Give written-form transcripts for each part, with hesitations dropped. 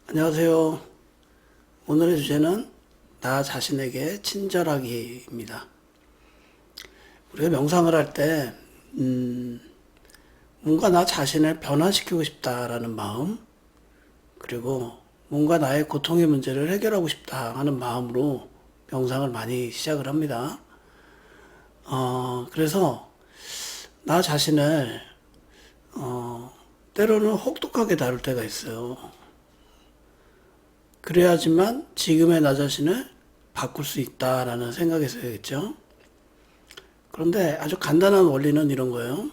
안녕하세요. 오늘의 주제는 나 자신에게 친절하기입니다. 우리가 명상을 할 때, 뭔가 나 자신을 변화시키고 싶다라는 마음, 그리고 뭔가 나의 고통의 문제를 해결하고 싶다 하는 마음으로 명상을 많이 시작을 합니다. 그래서 나 자신을, 때로는 혹독하게 다룰 때가 있어요. 그래야지만 지금의 나 자신을 바꿀 수 있다라는 생각에서겠죠. 그런데 아주 간단한 원리는 이런 거예요.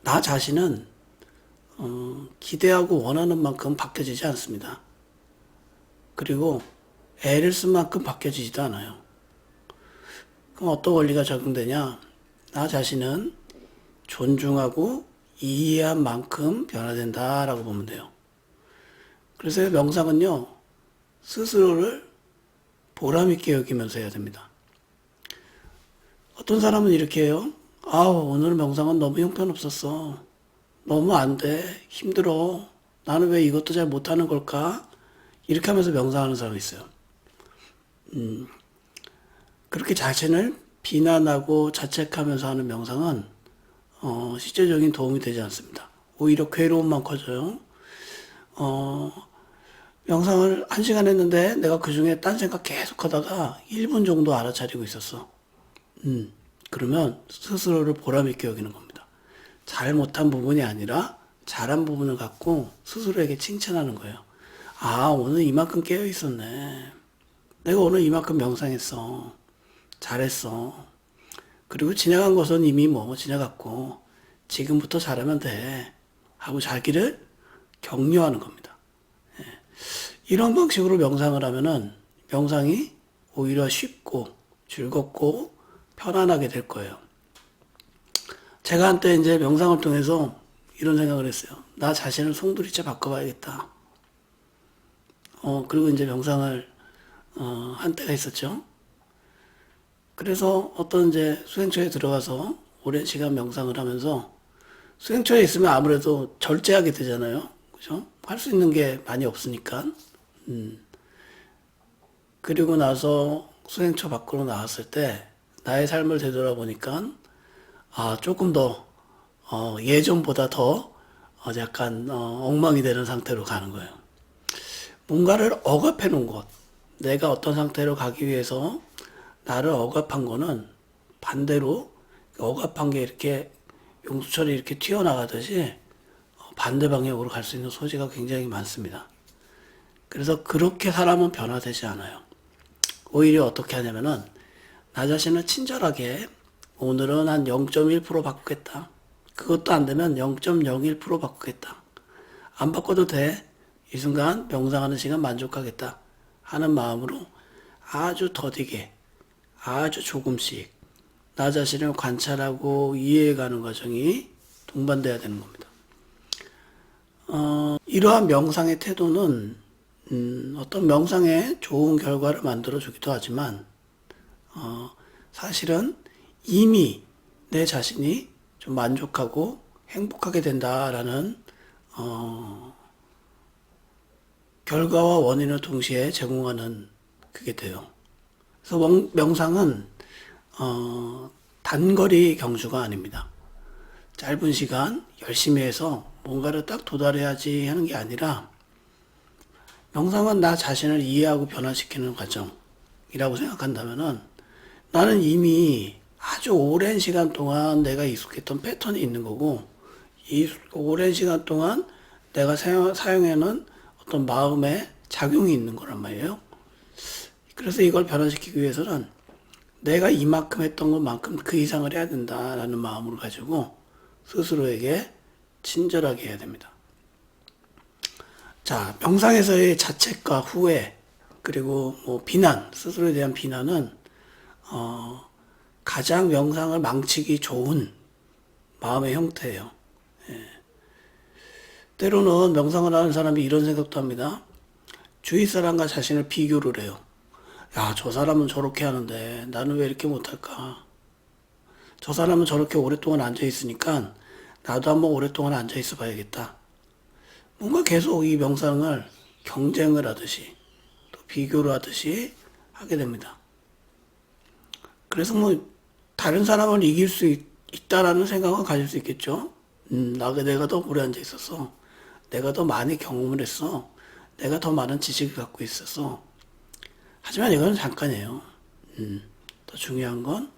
나 자신은 기대하고 원하는 만큼 바뀌어지지 않습니다. 그리고 애를 쓴 만큼 바뀌어지지도 않아요. 그럼 어떤 원리가 적용되냐? 나 자신은 존중하고 이해한 만큼 변화된다라고 보면 돼요. 그래서 명상은요, 스스로를 보람있게 여기면서 해야 됩니다. 어떤 사람은 이렇게 해요. 오늘 명상은 너무 형편없었어. 너무 안 돼. 힘들어. 나는 왜 이것도 잘 못하는 걸까? 이렇게 하면서 명상하는 사람이 있어요. 그렇게 자신을 비난하고 자책하면서 하는 명상은 실제적인 도움이 되지 않습니다. 오히려 괴로움만 커져요. 명상을 1시간 했는데 내가 그 중에 딴 생각 계속 하다가 1분 정도 알아차리고 있었어. 그러면 스스로를 보람있게 여기는 겁니다. 잘못한 부분이 아니라 잘한 부분을 갖고 스스로에게 칭찬하는 거예요. 오늘 이만큼 깨어 있었네. 내가 오늘 이만큼 명상했어. 잘했어. 그리고 지나간 것은 이미 지나갔고 지금부터 잘하면 돼. 하고 자기를 격려하는 겁니다. 이런 방식으로 명상을 하면은 명상이 오히려 쉽고 즐겁고 편안하게 될 거예요. 제가 한때 이제 명상을 통해서 이런 생각을 했어요. 나 자신을 송두리째 바꿔봐야겠다. 그리고 이제 명상을 한 때가 있었죠. 그래서 어떤 이제 수행처에 들어가서 오랜 시간 명상을 하면서 수행처에 있으면 아무래도 절제하게 되잖아요. 그죠? 할 수 있는 게 많이 없으니까. 그리고 나서 수행처 밖으로 나왔을 때 나의 삶을 되돌아보니까 조금 더 예전보다 더 약간 엉망이 되는 상태로 가는 거예요. 뭔가를 억압해 놓은 것, 내가 어떤 상태로 가기 위해서 나를 억압한 거는 반대로 억압한 게 이렇게 용수철이 이렇게 튀어나가듯이 반대 방향으로 갈 수 있는 소지가 굉장히 많습니다. 그래서 그렇게 사람은 변화되지 않아요. 오히려 어떻게 하냐면은 나 자신을 친절하게 오늘은 한 0.1% 바꾸겠다. 그것도 안 되면 0.01% 바꾸겠다. 안 바꿔도 돼. 이 순간 명상하는 시간 만족하겠다. 하는 마음으로 아주 더디게, 아주 조금씩 나 자신을 관찰하고 이해해가는 과정이 동반돼야 되는 겁니다. 이러한 명상의 태도는 어떤 명상에 좋은 결과를 만들어주기도 하지만 사실은 이미 내 자신이 좀 만족하고 행복하게 된다라는 결과와 원인을 동시에 제공하는 그게 돼요. 그래서 명상은 단거리 경주가 아닙니다. 짧은 시간 열심히 해서 뭔가를 딱 도달해야지 하는 게 아니라 명상은 나 자신을 이해하고 변화시키는 과정이라고 생각한다면은 나는 이미 아주 오랜 시간 동안 내가 익숙했던 패턴이 있는 거고 이 오랜 시간 동안 내가 사용해놓은 어떤 마음의 작용이 있는 거란 말이에요. 그래서 이걸 변화시키기 위해서는 내가 이만큼 했던 것만큼 그 이상을 해야 된다라는 마음을 가지고 스스로에게 친절하게 해야 됩니다. 자, 명상에서의 자책과 후회, 그리고 비난, 스스로에 대한 비난은, 가장 명상을 망치기 좋은 마음의 형태예요. 때로는 명상을 하는 사람이 이런 생각도 합니다. 주위 사람과 자신을 비교를 해요. 야, 저 사람은 저렇게 하는데 나는 왜 이렇게 못할까? 저 사람은 저렇게 오랫동안 앉아 있으니까 나도 한번 오랫동안 앉아 있어 봐야겠다. 뭔가 계속 이 명상을 경쟁을 하듯이 또 비교를 하듯이 하게 됩니다. 그래서 뭐 다른 사람을 이길 수 있다라는 생각은 가질 수 있겠죠. 내가 더 오래 앉아 있었어. 내가 더 많이 경험을 했어. 내가 더 많은 지식을 갖고 있었어. 하지만 이거는 잠깐이에요. 더 중요한 건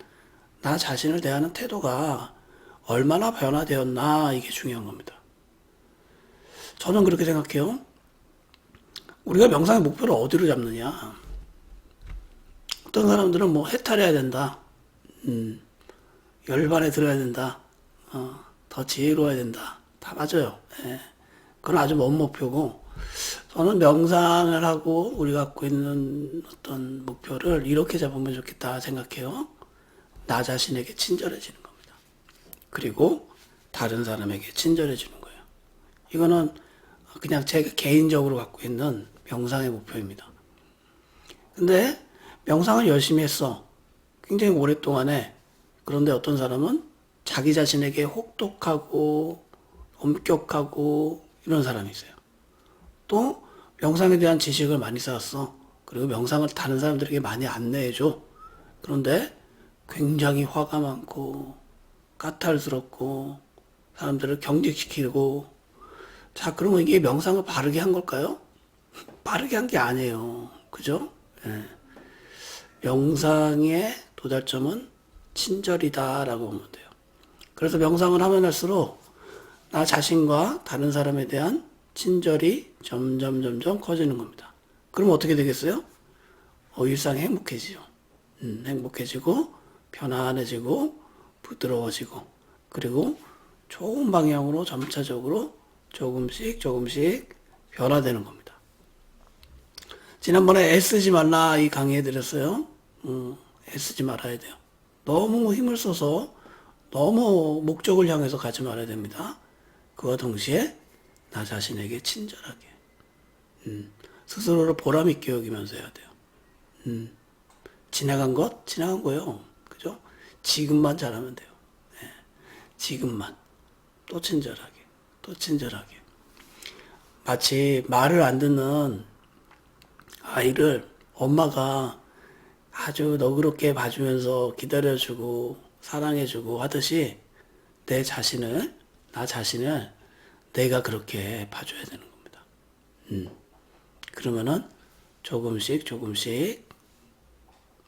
나 자신을 대하는 태도가 얼마나 변화되었나 이게 중요한 겁니다. 저는 그렇게 생각해요. 우리가 명상의 목표를 어디로 잡느냐. 어떤 사람들은 뭐 해탈해야 된다. 열반에 들어야 된다. 더 지혜로워야 된다. 다 맞아요. 예. 그건 아주 먼 목표고, 저는 명상을 하고 우리가 갖고 있는 어떤 목표를 이렇게 잡으면 좋겠다 생각해요. 나 자신에게 친절해지는 겁니다. 그리고 다른 사람에게 친절해지는 거예요. 이거는 그냥 제가 개인적으로 갖고 있는 명상의 목표입니다. 근데 명상을 열심히 했어. 굉장히 오랫동안에. 그런데 어떤 사람은 자기 자신에게 혹독하고 엄격하고 이런 사람이 있어요. 또 명상에 대한 지식을 많이 쌓았어. 그리고 명상을 다른 사람들에게 많이 안내해줘. 그런데 굉장히 화가 많고 까탈스럽고 사람들을 경직시키고, 자, 그러면 이게 명상을 바르게 한 걸까요? 바르게 한 게 아니에요. 그죠? 예. 명상의 도달점은 친절이다라고 보면 돼요. 그래서 명상을 하면 할수록 나 자신과 다른 사람에 대한 친절이 점점 커지는 겁니다. 그럼 어떻게 되겠어요? 일상이 행복해지죠. 행복해지고 편안해지고 부드러워지고, 그리고 좋은 방향으로 점차적으로 조금씩 변화되는 겁니다. 지난번에 애쓰지 말라 이 강의 해드렸어요. 애쓰지 말아야 돼요. 너무 힘을 써서 너무 목적을 향해서 가지 말아야 됩니다. 그와 동시에 나 자신에게 친절하게, 스스로를 보람있게 여기면서 해야 돼요. 지나간 거예요. 그죠? 지금만 잘하면 돼요. 네. 지금만. 또 친절하게. 마치 말을 안 듣는 아이를 엄마가 아주 너그럽게 봐주면서 기다려주고 사랑해주고 하듯이 나 자신을 내가 그렇게 봐줘야 되는 겁니다. 그러면은 조금씩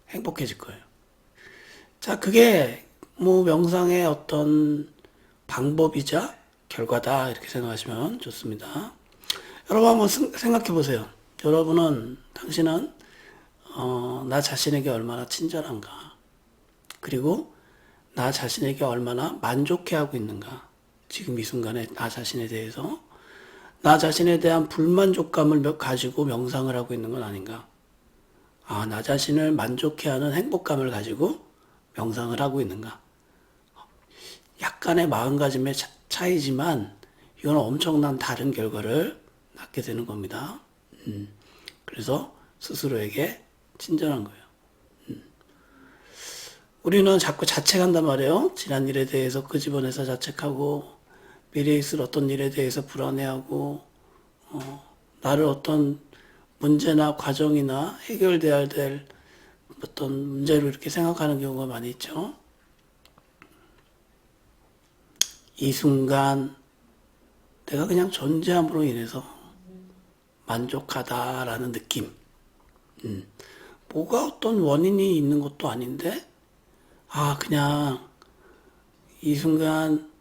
행복해질 거예요. 자, 그게 뭐 명상의 어떤 방법이자 결과다 이렇게 생각하시면 좋습니다. 여러분 한번 생각해 보세요. 당신은 나 자신에게 얼마나 친절한가, 그리고 나 자신에게 얼마나 만족해하고 있는가. 지금 이 순간에 나 자신에 대해서, 나 자신에 대한 불만족감을 가지고 명상을 하고 있는 건 아닌가. 나 자신을 만족해하는 행복감을 가지고 명상을 하고 있는가. 약간의 마음가짐의 차이지만 이건 엄청난 다른 결과를 낳게 되는 겁니다. 그래서 스스로에게 친절한 거예요. 우리는 자꾸 자책한단 말이에요. 지난 일에 대해서 끄집어내서 자책하고, 미래에 있을 어떤 일에 대해서 불안해하고, 나를 어떤 문제나 과정이나 해결돼야 될 어떤 문제로 이렇게 생각하는 경우가 많이 있죠. 이 순간 내가 그냥 존재함으로 인해서 만족하다라는 느낌. 뭐가 어떤 원인이 있는 것도 아닌데, 그냥 이 순간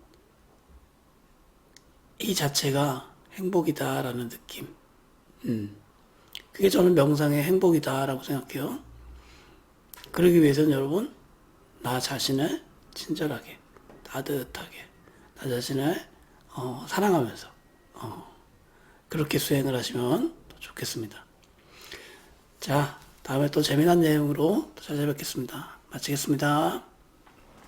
이 자체가 행복이다라는 느낌. 그게 저는 명상의 행복이다라고 생각해요. 그러기 위해서는 여러분, 나 자신을 친절하게, 따뜻하게, 나 자신을 사랑하면서 그렇게 수행을 하시면 더 좋겠습니다. 자, 다음에 또 재미난 내용으로 또 찾아뵙겠습니다. 마치겠습니다.